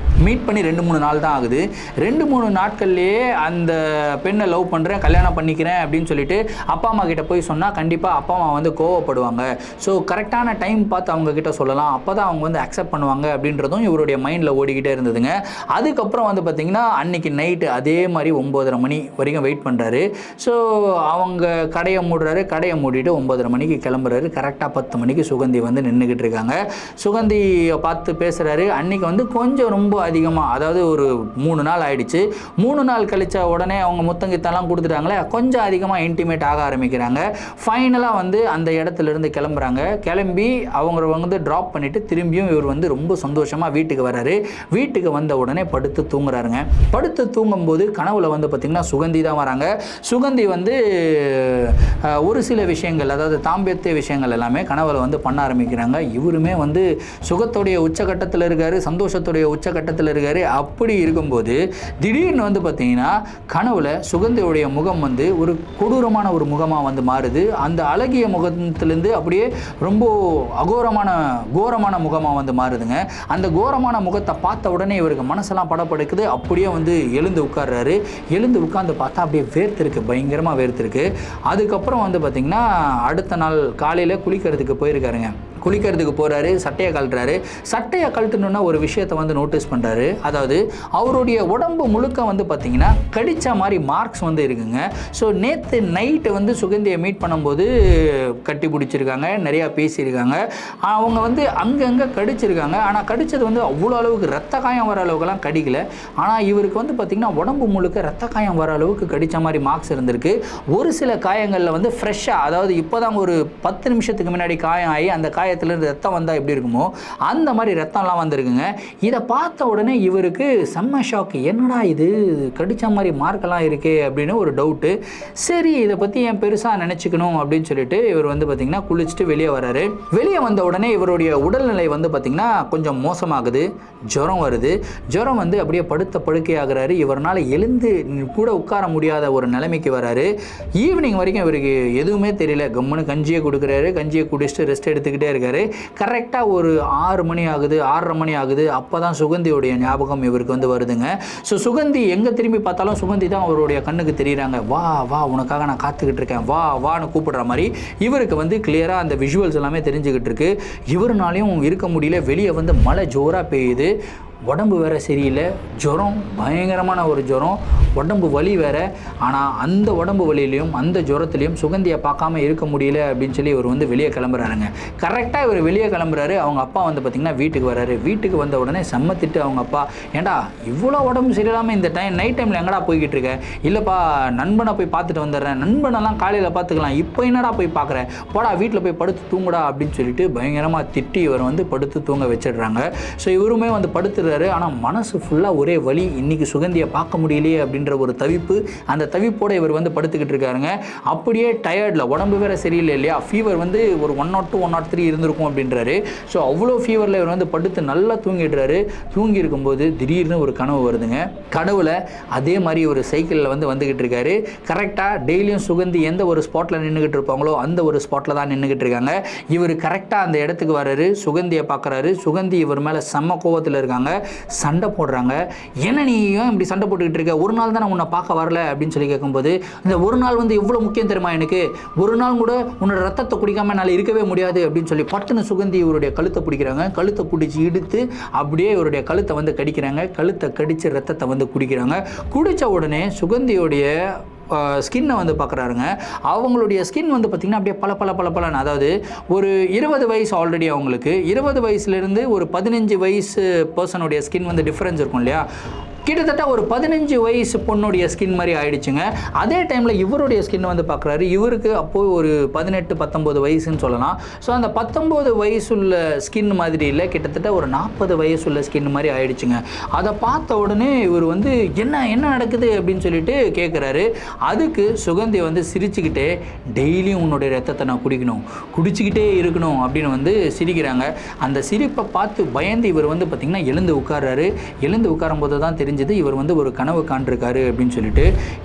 மீட் பண்ணி 2-3 நாள் தான் ஆகுது. 2-3 நாட்கள்லேயே அந்த பெண்ணை லவ் பண்ணுறேன், கல்யாணம் பண்ணிக்கிறேன் அப்படின்னு சொல்லிட்டு அப்பா அம்மா கிட்ட போய் சொன்னால் கண்டிப்பாக அப்பா அம்மா வந்து கோவப்படுவாங்க. ஸோ கரெக்டான டைம் பார்த்து அவங்க கிட்ட சொல்லலாம், அப்போ தான் அவங்க வந்து அக்செப்ட் பண்ணுவாங்க அப்படின்றதும் இவருடைய மைண்டில் ஓடிக்கிட்டே இருந்ததுங்க. அதுக்கப்புறம் வந்து பார்த்திங்கன்னா அன்றைக்கி நைட்டு அதே மாதிரி 9:30 மணி வரைக்கும் வெயிட் பண்ணுறாரு. ஸோ அவங்க கடையை மூடுறாரு. கடையை மூடிட்டு 9:30 மணிக்கு கிளம்புறாரு. கரெக்டாக 10 மணிக்கு சுகந்தி வந்து நின்றுக்கிட்டு இருக்காங்க. சுகந்தியை பார்த்து பேசுகிறாரு. அன்றைக்கி வந்து கொஞ்சம் ரொம்ப அதிகமாக, அதாவது ஒரு 3 நாள் ஆயிடுச்சு. 3 நாள் கழிச்ச உடனே அவங்க முத்தங்கித்தெல்லாம் கொடுத்துட்டாங்களே, கொஞ்சம் அதிகமாக இன்டிமேட் ஆக ஆரம்பிக்கிறாங்க. ஃபைனலாக வந்து அந்த இடத்துலேருந்து கிளம்புறாங்க. கிளம்பி அவங்க வந்து ட்ராப் பண்ணிவிட்டு திரும்பியும் இவர் வந்து ரொம்ப சந்தோஷமாக வீட்டுக்கு வராரு. வீட்டுக்கு வந்த உடனே படுத்து தூங்குறாருங்க. படுத்து தூங்கும்போது கனவுல வந்து பார்த்திங்கன்னா சுகந்தி தான் வராங்க. சுகந்தி வந்து ஒரு சில விஷயங்கள், அதாவது தாம்பத்திய விஷயங்கள் எல்லாமே கனவுல வந்து பண்ண ஆரம்பிக்கிறாங்க. இவருமே வந்து சுகத்துடைய உச்சகட்டத்தில் இருக்காரு, சந்தோஷத்துடைய உச்சகட்டத்தில் இருக்காரு. அப்படி இருக்கும்போது திடீர்னு வந்து பார்த்தீங்கன்னா கனவுல சுகந்தியுடைய முகம் வந்து ஒரு கொடூரமான ஒரு முகமாக வந்து மாறுது. அந்த அழகிய முகத்திலேருந்து அப்படியே ரொம்ப கோரமான முகமாக வந்து மாறுதுங்க. அந்த கோரமான முகத்தை பார்த்த உடனே இவருக்கு மனசெல்லாம் படப்படுக்குது. அப்படியே வந்து எழுந்து உட்கார்றாரு. எழுந்து உட்கார்ந்து பார்த்தா அப்படியே வேர்த்திருக்கு, பயங்கரமாக வேர்த்திருக்கு. அதுக்கப்புறம் வந்து பார்த்திங்கன்னா அடுத்த நாள் காலையில் குளிக்கிறதுக்கு போயிருக்காருங்க. குளிக்கிறதுக்கு போகிறாரு, சட்டையை கழட்டுறாரு. சட்டையை கழட்டணுன்னா ஒரு விஷயத்தை வந்து நோட்டீஸ் பண்ணுறாரு. அதாவது அவருடைய உடம்பு முழுக்க வந்து பார்த்திங்கன்னா கடித்த மாதிரி மார்க்ஸ் வந்து இருக்குங்க. ஸோ நேற்று நைட்டு வந்து சுகந்தியை மீட் பண்ணும்போது கட்டி பிடிச்சிருக்காங்க, நிறையா பேசியிருக்காங்க. அவங்க வந்து அங்கங்கே கடிச்சிருக்காங்க. ஆனால் கடித்தது வந்து அவ்வளோ அளவுக்கு ரத்த காயம் வர அளவுக்குலாம் கடிக்கலை. ஆனால் இவருக்கு வந்து பார்த்திங்கன்னா உடம்பு முழுக்க ரத்த காயம் வர அளவுக்கு கடித்த மாதிரி மார்க்ஸ் இருந்திருக்கு. ஒரு சில காயங்களில் வந்து ஃப்ரெஷ்ஷாக, அதாவது இப்போ தான் ஒரு 10 நிமிஷத்துக்கு முன்னாடி காயம் ஆகி அந்த காயத்திலிருந்து ரத்தம் வந்தால் எப்படி இருக்குமோ அந்த மாதிரி ரத்தம்லாம் வந்திருக்குங்க. இதை பார்த்த உடனே இவருக்கு செம்ம ஷாக்கு. என்னடா இது கடித்த மாதிரி மார்க்கெல்லாம் இருக்கே அப்படின்னு ஒரு டவுட்டு. சரி, இதை பற்றி ஏன் பெருசாக நினச்சிக்கணும் அப்படின்னு சொல்லிட்டு இவர் வந்து பார்த்திங்கன்னா குளிச்சுட்டு வெளியே வராரு. வெளியே வந்த உடனே இவருடைய உடல்நிலை வந்து பார்த்திங்கன்னா கொஞ்சம் மோசமாகுது. ஜுரம் வருது. ஜுரம் வந்து அப்படியே படுத்த படுக்கையாகிறாரு. இவரால் எழுந்து கூட உட்கார முடியாத ஒரு நிலைமைக்கு வராரு. ஈவினிங் வரைக்கும் இவருக்கு எதுவுமே தெரியல. கம்முன்னு கஞ்சியை கொடுக்குறாரு. கஞ்சியை குடிச்சிட்டு ரெஸ்ட் எடுத்துக்கிட்டே இருக்காரு. கரெக்டாக ஒரு 6 மணி ஆகுது, 6:30 மணி ஆகுது. அப்போ தான் சுகந்தியோடைய ஞாபகம் இவருக்கு வந்து வருதுங்க. ஸோ சுகந்தி எங்கே திரும்பி பார்த்தாலும் சுகந்தி தான் அவருடைய கண்ணுக்கு தெரியுறாங்க. வா வா, உனக்காக நான் காத்துக்கிட்டு இருக்கேன், வா வான்னு கூப்பிடுற மாதிரி இவருக்கு வந்து கிளியராக அந்த விஷுவல்ஸ் எல்லாமே தெரிஞ்சுக்கிட்டு இருக்கு. இவருனாலையும் இருக்க முடியல. வெளியே வந்து மழை ஜோராக பெய்யுது. உடம்பு வேற சரியில்லை, ஜுரம், பயங்கரமான ஒரு ஜுரம், உடம்பு வலி வேற. ஆனால் அந்த உடம்பு வலியிலையும் அந்த ஜுரத்துலையும் சுகந்தியை பார்க்காம இருக்க முடியல அப்படின்னு சொல்லி இவர் வந்து வெளியே கிளம்புறாருங்க. கரெக்டாக இவர் வெளியே கிளம்புறாரு. அவங்க அப்பா வந்து பார்த்திங்கன்னா வீட்டுக்கு வராரு. வீட்டுக்கு வந்த உடனே செம்மத்திட்டு அவங்க அப்பா, ஏண்டா இவ்வளோ உடம்பு சரியில்லாமல் இந்த நைட் டைமில் எங்கடா போய்கிட்டு இருக்க? இல்லைப்பா, நண்பனை போய் பார்த்துட்டு வந்துடுறேன், நண்பனெல்லாம் காலையில் பார்த்துக்கலாம், இப்போ என்னடா போய் பார்க்குறேன், போடா வீட்டில் போய் படுத்து தூங்குடா அப்படின்னு சொல்லிட்டு பயங்கரமாக திட்டி இவர் வந்து படுத்து தூங்க வச்சிடுறாங்க. ஸோ இவருமே வந்து படுத்துடுறாரு. ஆனால் மனசு ஃபுல்லாக ஒரே வலி, இன்றைக்கி சுகந்தியை பார்க்க முடியலையே அப்படின்ற ஒரு தவிப்பு. அந்த தவிப்போடு இவர் வந்து படுத்துக்கிட்டு இருக்காருங்க. அப்படியே டயர்டில், உடம்பு வேறு சரியில்லை இல்லையா, ஃபீவர் வந்து ஒரு 102 103 இருந்திருக்கும் அப்படின்றாரு. ஸோ அவ்வளோ ஃபீவரில் இவர் வந்து படுத்து நல்லா தூங்கிடுறாரு. தூங்கி இருக்கும்போது திடீர்னு ஒரு கனவு வருதுங்க. கனவுல அதே மாதிரி ஒரு சைக்கிளில் வந்துக்கிட்டு இருக்காரு. கரெக்டாக டெய்லியும் சுகந்தி எந்த ஒரு ஸ்பாட்டில் நின்றுக்கிட்டு இருப்பாங்களோ அந்த ஒரு ஸ்பாட்டில் தான் நின்றுக்கிட்டு இருக்காங்க. இவர் கரெக்டாக அந்த இடத்துக்கு வர்றாரு, சுகந்தியை பார்க்குறாரு. சுகந்தி இவர் மேலே செம்ம கோவத்தில் இருக்காங்க, சண்டை போடுறாங்க. என்ன நீ ஏன் இப்படி சண்டை போட்டுக்கிட்டு இருக்க, ஒரு நாள் தான் நான் உன்னை பார்க்க வரல அப்படின்னு சொல்லி கேட்கும்போது, இந்த ஒரு நாள் வந்து எவ்வளோ முக்கியம் தெரியுமா எனக்கு, ஒரு நாள் கூட உன்னோட ரத்தத்தை குடிக்காமல் என்னால் இருக்கவே முடியாது அப்படின்னு சொல்லி பட்டுன்னு சுகந்தி இவருடைய கழுத்தை பிடிக்கிறாங்க. கழுத்தை பிடிச்சி இழுத்து அப்படியே இவருடைய கழுத்தை வந்து கடிக்கிறாங்க. கழுத்தை கடித்து ரத்தத்தை வந்து குடிக்கிறாங்க. குடித்த உடனே சுகந்தியோடைய ஸ்கின்னை வந்து பார்க்குறாருங்க. அவங்களுடைய ஸ்கின் வந்து பார்த்திங்கன்னா அப்படியே பல அதாவது ஒரு 20 வயசு ஆல்ரெடி அவங்களுக்கு, 20 வயசுலேருந்து ஒரு 15 வயசு பர்சனுடைய ஸ்கின் வந்து டிஃப்ரென்ஸ் இருக்கும் இல்லையா, கிட்டத்தட்ட ஒரு 15 வயசு பொண்ணுடைய ஸ்கின் மாதிரி ஆயிடுச்சுங்க. அதே டைமில் இவருடைய ஸ்கின் வந்து பார்க்குறாரு. இவருக்கு அப்போது ஒரு 18 19 வயசுன்னு சொல்லலாம். ஸோ அந்த 19 வயசுள்ள ஸ்கின் மாதிரி இல்லை, கிட்டத்தட்ட ஒரு 40 வயசுள்ள ஸ்கின் மாதிரி ஆயிடுச்சுங்க. அதை பார்த்த உடனே இவர் வந்து என்ன நடக்குது அப்படின்னு சொல்லிட்டு கேட்குறாரு. அதுக்கு சுகந்தி வந்து சிரிச்சுக்கிட்டே, டெய்லியும் உன்னுடைய ரத்தத்தை நான் குடிச்சிக்கிட்டே இருக்கணும் அப்படின்னு வந்து சிரிக்கிறாங்க. அந்த சிரிப்பை பார்த்து பயந்து இவர் வந்து பார்த்திங்கன்னா எழுந்து உட்கார்றாரு. எழுந்து உட்காரும்போது தான் தெரிஞ்சது இவர் வந்து ஒரு கனவு காண்டிருக்காரு அப்படின்னு சொல்லிட்டு,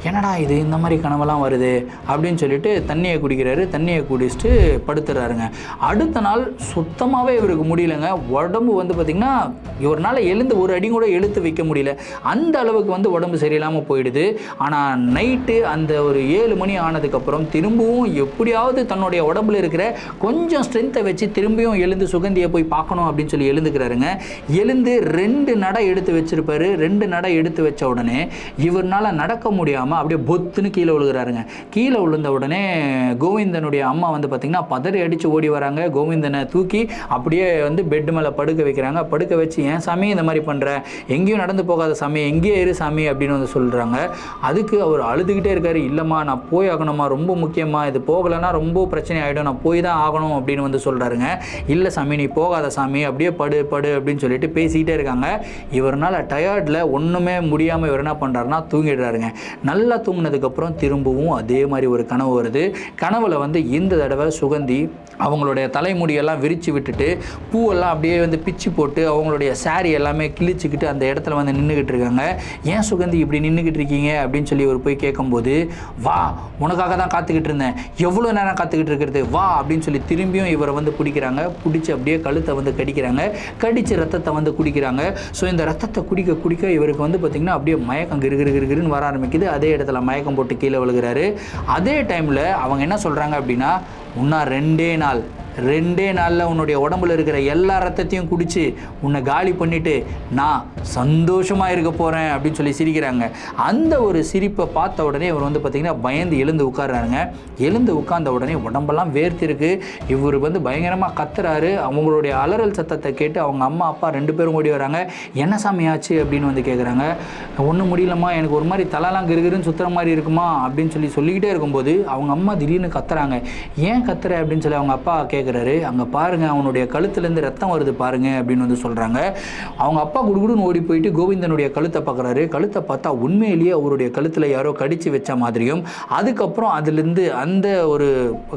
என்னடா இது இந்த மாதிரி கனவெல்லாம் வருது அப்படின்னு சொல்லிட்டு தண்ணியை குடிக்கிறாரு. தண்ணியை குடிச்சிட்டு படுத்துறாருங்க. அடுத்த நாள் சுத்தமாகவே இவருக்கு முடியலைங்க. உடம்பு வந்து பார்த்திங்கன்னா இவரால் எழுந்து ஒரு அடி கூட எழுத்து வைக்க முடியல, அந்த அளவுக்கு வந்து உடம்பு சரியில்லாமல் போயிடுது. ஆனால் நைட்டு அந்த ஒரு 7 மணி ஆனதுக்கப்புறம் திரும்பவும் எப்படியாவது தன்னுடைய உடம்புல இருக்கிற கொஞ்சம் ஸ்ட்ரென்த்தை வச்சு திரும்பியும் எழுந்து சுகந்தியை போய் பார்க்கணும் அப்படின்னு சொல்லி எழுந்துக்கிறாருங்க. எழுந்து 2 நடை எடுத்து வச்சிருப்பாரு. 2 நடை எடுத்து வச்ச உடனே இவர்னால நடக்க முடியாமல் அப்படியே பொத்துன்னு கீழே விழுகிறாருங்க. கீழே விழுந்த உடனே கோவிந்தனுடைய அம்மா வந்து பார்த்திங்கன்னா பதறி அடித்து ஓடி வராங்க. கோவிந்தனை தூக்கி அப்படியே வந்து பெட் மேலே படுக்க வைக்கிறாங்க. படுக்க வச்சு, ஏன் சாமி இந்த மாதிரி பண்ணுற, எங்கேயும் நடந்து போகாத சாமி, எங்கேயே இரு சாமி அப்படின்னு வந்து சொல்கிறாங்க. அதுக்கு அவர் அழுதுகிட்டே இருக்காரு. இல்லைம்மா நான் போய் ஆகணுமா, ரொம்ப முக்கியமாக, இது போகலைன்னா ரொம்ப பிரச்சனை ஆகிடும், நான் போய் தான் ஆகணும் அப்படின்னு வந்து சொல்கிறாருங்க. இல்லை சாமி நீ போகாத சாமி, அப்படியே படு அப்படின்னு சொல்லிட்டு பேசிக்கிட்டே இருக்காங்க. இவர்னால் டயர்டில் ஒன்றுமே முடியாமல் இவர் என்ன பண்ணுறாருன்னா தூங்கிடுறாருங்க. நல்லா தூங்கினதுக்கப்புறம் திரும்பவும் அதே மாதிரி ஒரு கனவு வருது. கனவுல வந்து இந்த தடவை சுகந்தி அவங்களுடைய தலைமுடியெல்லாம் விரித்து விட்டுட்டு பூவெல்லாம் அப்படியே வந்து பிச்சு போட்டு அவங்களுடைய சாரி எல்லாமே கிழிச்சிக்கிட்டு அந்த இடத்துல வந்து நின்றுக்கிட்டு இருக்காங்க. ஏன் சுகந்தி இப்படி நின்றுக்கிட்டு இருக்கீங்க அப்படின்னு சொல்லி இவர் போய் கேட்கும்போது, வா உனக்காக தான் காத்துக்கிட்டு இருந்தேன், எவ்வளோ நேரம் காத்துக்கிட்டு இருக்கிறது, வா அப்படின்னு சொல்லி திரும்பியும் இவரை வந்து பிடிக்கிறாங்க. பிடிச்சி அப்படியே கழுத்தை வந்து கடிக்கிறாங்க. கடித்து ரத்தத்தை வந்து குடிக்கிறாங்க. ஸோ இந்த ரத்தத்தை குடிக்க இவருக்கு வந்து பார்த்திங்கன்னா அப்படியே மயக்கம் கிருன்னு வர ஆரம்பிக்குது. அதே இடத்துல மயக்கம் போட்டு கீழே விழுகிறாரு. அதே டைமில் அவங்க என்ன சொல்கிறாங்க அப்படின்னா, இன்னும் 2 நாளில் உன்னுடைய உடம்புல இருக்கிற எல்லா ரத்தத்தையும் குடித்து உன்னை காலி பண்ணிவிட்டு நான் சந்தோஷமாக இருக்க போகிறேன் அப்படின்னு சொல்லி சிரிக்கிறாங்க. அந்த ஒரு சிரிப்பை பார்த்த உடனே இவர் வந்து பார்த்திங்கன்னா பயந்து எழுந்து உட்கார்றாருங்க. எழுந்து உட்கார்ந்த உடனே உடம்பெல்லாம் வேர்த்திருக்கு. இவர் வந்து பயங்கரமாக கத்துறாரு. அவங்களுடைய அலறல் சத்தத்தை கேட்டு அவங்க அம்மா அப்பா 2 பேரும் ஓடி வராங்க. என்ன சாமி ஆச்சு அப்படின்னு வந்து கேட்குறாங்க. ஒன்றும் முடியலம்மா, எனக்கு ஒரு மாதிரி தலைலாம் கிருன்னு சுற்றுற மாதிரி இருக்குமா அப்படின்னு சொல்லிக்கிட்டே இருக்கும்போது அவங்க அம்மா திடீர்னு கத்துறாங்க. ஏன் கத்துற அப்படின்னு சொல்லி அவங்க அப்பா கேட்குறாரு. அங்கே பாருங்க அவனுடைய கழுத்துலேருந்து ரத்தம் வருது பாருங்க அப்படின்னு வந்து சொல்கிறாங்க. அவங்க அப்பா குடுகுடுன்னு ஓடி போயிட்டு கோவிந்தனுடைய கழுத்தை பார்க்குறாரு. கழுத்தை பார்த்தா உண்மையிலேயே அவருடைய கழுத்தில் யாரோ கடிச்சு வச்ச மாதிரியும், அதுக்கப்புறம் அதுலேருந்து அந்த ஒரு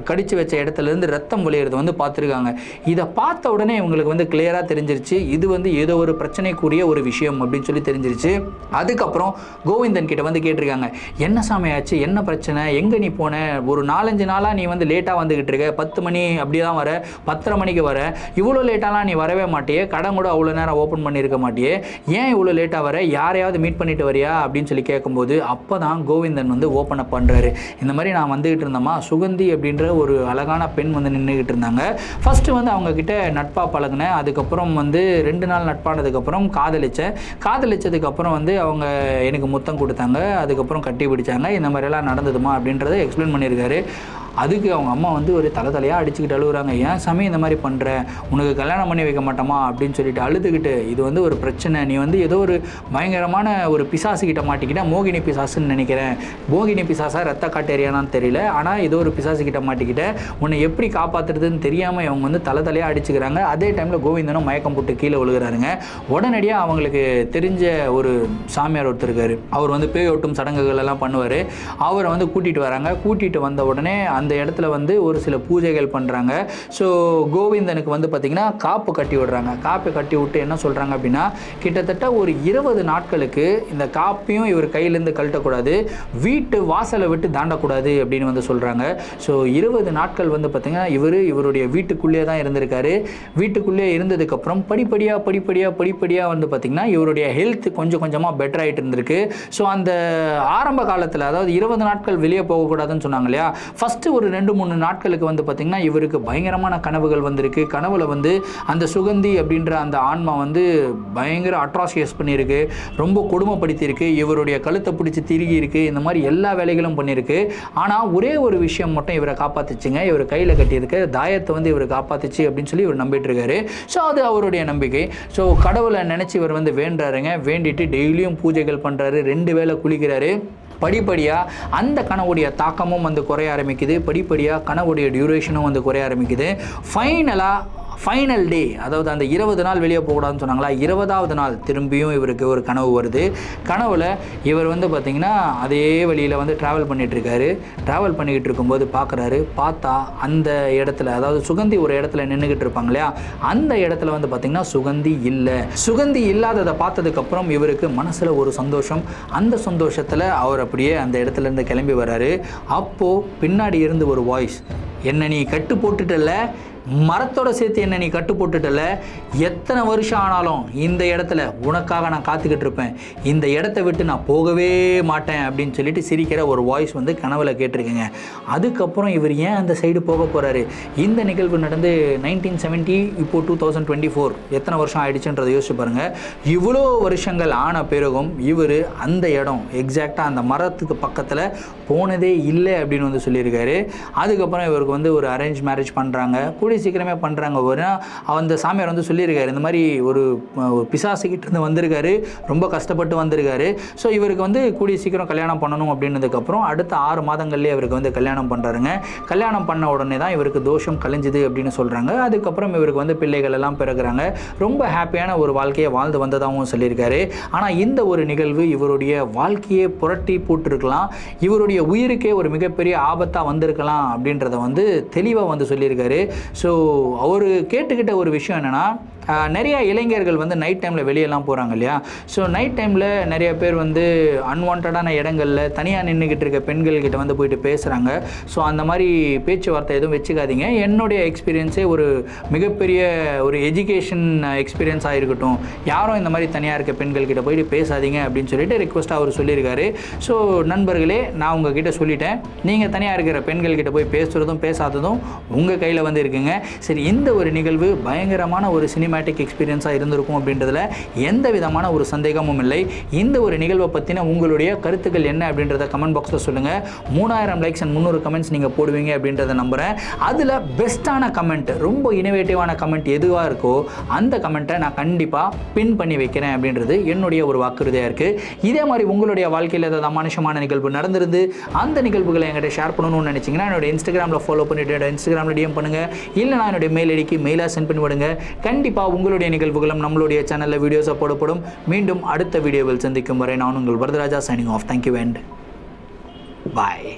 கடிச்சு வச்ச இடத்துலேருந்து ரத்தம் விளையிறது வந்து பார்த்துருக்காங்க. இதை பார்த்த உடனே இவங்களுக்கு வந்து கிளியராக தெரிஞ்சிருச்சு இது வந்து ஏதோ ஒரு பிரச்சனைக்குரிய ஒரு விஷயம் அப்படின்னு சொல்லி தெரிஞ்சிருச்சு. அதுக்கப்புறம் கோவிந்தன் கிட்ட வந்து கேட்டிருக்காங்க, என்ன சாமி ஆச்சு, என்ன பிரச்சனை, எங்கே நீ போன, ஒரு 4-5 நாளாக நீ வந்து லேட்டாக வந்துக்கிட்டு இருக்க, 10 மணி அப்படியே தான் வர, 10:30 மணிக்கு வர, இவ்வளோ லேட்டாலாம் நீ வரவே மாட்டியே, கடை கூட அவ்வளோ நேரம் ஓப்பன் பண்ணியிருக்க மாட்டியே, ஏன் இவ்வளோ லேட்டாக வர, யாரையாவது மீட் பண்ணிட்டு வரியா அப்படின்னு சொல்லி கேட்கும்போது அப்போ தான் கோவிந்தன் வந்து ஓப்பன் அப் பண்ணுறாரு. இந்த மாதிரி நான் வந்துகிட்டு இருந்தேம்மா, சுகந்தி அப்படின்ற ஒரு அழகான பெண் வந்து நின்றுக்கிட்டு இருந்தாங்க. ஃபஸ்ட்டு வந்து அவங்கக்கிட்ட நட்பாக பழகினேன். அதுக்கப்புறம் வந்து 2 நாள் நட்பானதுக்கப்புறம் காதலிச்சதுக்கப்புறம் வந்து அவங்க எனக்கு முத்தம் கொடுத்தாங்க. அதுக்கப்புறம் கட்டி பிடிச்சாங்க. இந்த மாதிரியெல்லாம் நடந்ததுமா அப்படின்றத எக்ஸ்பிளைன் பண்ணியிருக்காரு. அதுக்கு அவங்க அம்மா வந்து ஒரு தலையாக அடிச்சுக்கிட்டு அழுகுறாங்க. ஏன் சாமி இந்த மாதிரி பண்ணுற, உனக்கு கல்யாணம் பண்ணி வைக்க மாட்டோமா அப்படின்னு சொல்லிட்டு அழுதுகிட்டு, இது வந்து ஒரு பிரச்சனை, நீ வந்து ஏதோ ஒரு பயங்கரமான ஒரு பிசாசுக்கிட்ட மாட்டிக்கிட்ட, மோகினி பிசாசுன்னு நினைக்கிறேன், மோகினி பிசாசா ரத்த காட்டேரியானான்னு தெரியல, ஆனால் ஏதோ ஒரு பிசாசுக்கிட்ட மாட்டிக்கிட்ட, உன்னை எப்படி காப்பாற்றுறதுன்னு தெரியாமல் அவங்க வந்து தலையாக அடிச்சுக்கிறாங்க. அதே டைமில் கோவிந்தனும் மயக்கம் போட்டு கீழே விழுகிறாருங்க. உடனடியாக அவங்களுக்கு தெரிஞ்ச ஒரு சாமியார் ஒருத்தர் இருக்கார். அவர் வந்து பேய் ஓட்டும் சடங்குகள் எல்லாம் பண்ணுவார். அவரை வந்து கூட்டிகிட்டு வராங்க. கூட்டிகிட்டு வந்த உடனே அந்த இடத்துல வந்து ஒரு சில பூஜைகள் பண்ணுறாங்க. ஸோ கோவிந்தனுக்கு வந்து பார்த்திங்கன்னா காப்பு கட்டி விடுறாங்க. காப்பை கட்டி விட்டு என்ன சொல்கிறாங்க அப்படின்னா, கிட்டத்தட்ட ஒரு 20 நாட்களுக்கு இந்த காப்பையும் இவர் கையிலேருந்து கழட்டக்கூடாது, வீட்டு வாசலை விட்டு தாண்டக்கூடாது அப்படின்னு வந்து சொல்கிறாங்க. ஸோ 20 நாட்கள் வந்து பார்த்திங்கன்னா இவருடைய வீட்டுக்குள்ளேயே தான் இருந்திருக்காரு. வீட்டுக்குள்ளேயே இருந்ததுக்கப்புறம் படிப்படியாக வந்து பார்த்திங்கன்னா இவருடைய ஹெல்த் கொஞ்சம் கொஞ்சமாக பெட்டர் ஆகிட்டு இருந்திருக்கு. ஸோ அந்த ஆரம்ப காலத்தில், அதாவது 20 நாட்கள் வெளியே போகக்கூடாதுன்னு சொன்னாங்க இல்லையா, ஃபஸ்ட்டு ஒரு 2-3 நாட்களுக்கு வந்து பார்த்திங்கன்னா இவருக்கு பயங்கரமான கனவுகள் வந்திருக்கு. கனவுல வந்து அந்த சுகந்தி அப்படின்ற அந்த ஆன்மா வந்து பயங்கர அட்ராசியஸ் பண்ணியிருக்கு, ரொம்ப கொடுமைப்படுத்தியிருக்கு, இவருடைய கழுத்தை பிடிச்சி திருகி இருக்குது, இந்த மாதிரி எல்லா வேலைகளும் பண்ணியிருக்கு. ஆனால் ஒரே ஒரு விஷயம் மட்டும் இவரை காப்பாற்றிச்சுங்க. இவர் கையில் கட்டியிருக்க தாயத்தை வந்து இவர் காப்பாற்றிச்சு அப்படின்னு சொல்லி இவர் நம்பிட்டு இருக்காரு. ஸோ அது அவருடைய நம்பிக்கை. ஸோ கடவுளை நினச்சி இவர் வந்து வேண்டுறாருங்க. வேண்டிட்டு டெய்லியும் பூஜைகள் பண்ணுறாரு, 2 வேளை குளிக்கிறாரு. படிப்படியாக அந்த கனவுடைய தாக்கமும் வந்து குறைய ஆரம்பிக்குது. படிப்படியாக கனவுடைய டியூரேஷனும் வந்து குறைய ஆரம்பிக்குது. ஃபைனல் டே, அதாவது அந்த 20 நாள் வெளியே போகக்கூடாதுன்னு சொன்னாங்களா, 20வது நாள் திரும்பியும் இவருக்கு ஒரு கனவு வருது. கனவில் இவர் வந்து பார்த்திங்கன்னா அதே வழியில் வந்து ட்ராவல் பண்ணிகிட்ருக்காரு. ட்ராவல் பண்ணிக்கிட்டு இருக்கும்போது பார்த்தா அந்த இடத்துல, அதாவது சுகந்தி ஒரு இடத்துல நின்றுக்கிட்டு இருப்பாங்க இல்லையா, அந்த இடத்துல வந்து பார்த்திங்கன்னா சுகந்தி இல்லாததை பார்த்ததுக்கப்புறம் இவருக்கு மனசில் ஒரு சந்தோஷம். அந்த சந்தோஷத்தில் அவர் அப்படியே அந்த இடத்துலேருந்து கிளம்பி வர்றாரு. அப்போது பின்னாடி இருந்து ஒரு வாய்ஸ், என்ன நீ கட்டு போட்டுட்டல, மரத்தோட சேர்த்து என்ன நீ கட்டு போட்டுட்டல, எத்தனை வருஷம் ஆனாலும் இந்த இடத்துல உனக்காக நான் காத்துக்கிட்டு இருப்பேன், இந்த இடத்த விட்டு நான் போகவே மாட்டேன் அப்படின்னு சொல்லிட்டு சிரிக்கிற ஒரு வாய்ஸ் வந்து கனவுல கேட்டிருக்கேங்க. அதுக்கப்புறம் இவர் ஏன் அந்த சைடு போக போகிறாரு? இந்த நிகழ்வு நடந்து 1970, இப்போது 2024, எத்தனை வருஷம் ஆயிடுச்சுன்றதை யோசிச்சு பாருங்கள். இவ்வளோ வருஷங்கள் ஆன பிறகும் இவர் அந்த இடம் எக்ஸாக்டாக அந்த மரத்துக்கு பக்கத்தில் போனதே இல்லை அப்படின்னு வந்து சொல்லியிருக்காரு. அதுக்கப்புறம் இவருக்கு வந்து ஒரு அரேஞ்ச் மேரேஜ் பண்ணுறாங்க. சீக்கிரமே பண்ணுறாங்க. அந்த சாமியார் வந்து சொல்லியிருக்காரு, இந்த மாதிரி ஒரு பிசாசுகிட்ட இருந்து வந்திருக்காரு, ரொம்ப கஷ்டப்பட்டு வந்திருக்காரு. ஸோ இவருக்கு வந்து கூடிய சீக்கிரம் கல்யாணம் பண்ணணும் அப்படின்னதுக்கப்புறம் அடுத்த 6 மாதங்கள்லேயே இவருக்கு வந்து கல்யாணம் பண்ணுறாருங்க. கல்யாணம் பண்ண உடனே தான் இவருக்கு தோஷம் கழிஞ்சுது அப்படின்னு சொல்கிறாங்க. அதுக்கப்புறம் இவருக்கு வந்து பிள்ளைகள் எல்லாம் பிறகுறாங்க. ரொம்ப ஹாப்பியான ஒரு வாழ்க்கையை வாழ்ந்து வந்ததாகவும் சொல்லியிருக்காரு. ஆனால் இந்த ஒரு நிகழ்வு இவருடைய வாழ்க்கையை புரட்டி போட்டிருக்கலாம், இவருடைய உயிருக்கே ஒரு மிகப்பெரிய ஆபத்தாக வந்திருக்கலாம் அப்படின்றத வந்து தெளிவாக வந்து சொல்லியிருக்காரு. ஸோ அவர் கேட்டுக்கிட்ட ஒரு விஷயம் என்னென்னா, நிறைய இளைஞர்கள் வந்து நைட் டைமில் வெளியெல்லாம் போகிறாங்க இல்லையா. ஸோ நைட் டைமில் நிறைய பேர் வந்து அன்வான்டான இடங்களில் தனியாக நின்றுக்கிட்டு இருக்க பெண்கள்கிட்ட வந்து போயிட்டு பேசுகிறாங்க. ஸோ அந்த மாதிரி பேச்சுவார்த்தை எதுவும் வச்சுக்காதீங்க. என்னுடைய எக்ஸ்பீரியன்ஸே ஒரு மிகப்பெரிய ஒரு எஜுகேஷன் எக்ஸ்பீரியன்ஸாக இருக்கட்டும், யாரும் இந்த மாதிரி தனியாக இருக்க பெண்கள்கிட்ட போயிட்டு பேசாதீங்க அப்படின்னு சொல்லிட்டு ரிக்வஸ்ட்டாக அவர் சொல்லியிருக்காரு. ஸோ நண்பர்களே, நான் உங்ககிட்ட சொல்லிட்டேன், நீங்கள் தனியாக இருக்கிற பெண்கள்கிட்ட போய் பேசுகிறதும் பேசாததும் உங்கள் கையில் வந்து இருக்குங்க. சரி, இந்த ஒரு நிகழ்வு பயங்கரமான ஒரு சினிமேட்டிக் எக்ஸ்பீரியன்ஸாக இருந்திருக்கும் அப்படின்றதுல எந்த விதமான ஒரு சந்தேகமும் இல்லை. இந்த ஒரு நிகழ்வை பற்றின உங்களுடைய கருத்துக்கள் என்ன அப்படின்றத கமெண்ட் பாக்ஸில் சொல்லுங்கள். 3000 லைக்ஸ் அண்ட் 300 கமெண்ட்ஸ் நீங்கள் போடுவீங்க அப்படின்றத நம்புகிறேன். அதில் பெஸ்ட்டான கமெண்ட், ரொம்ப இனோவேட்டிவான கமெண்ட் எதுவாக இருக்கோ அந்த கமெண்ட்டை நான் கண்டிப்பாக பின் பண்ணி வைக்கிறேன் அப்படின்றது என்னுடைய ஒரு வாக்குறுதியாக இருக்குது. இதே மாதிரி உங்களுடைய வாழ்க்கையில் ஏதாவது அமானுஷமான நிகழ்வு நடந்திருந்து அந்த நிகழ்வுகளை என்கிட்ட ஷேர் பண்ணணும்னு நினச்சிங்கன்னா என்னோட இன்ஸ்டாகிராமில் ஃபாலோ பண்ணிவிட்டு இன்ஸ்டாகிராமில் டிஎம் பண்ணுங்கள், இல்லைனா என்னுடைய மெயில் ஐடிக்கு மெயிலாக சென்ட் பண்ணி விடுங்க. கண்டிப்பாக உங்களுடைய நிகழ்வுகளும் நம்மளுடைய சேனலில் வீடியோஸாக போடப்படும். மீண்டும் அடுத்த வீடியோவில் சந்திக்கும் வரை நான் உங்கள் Varadaraja, signing off. Thank you and bye.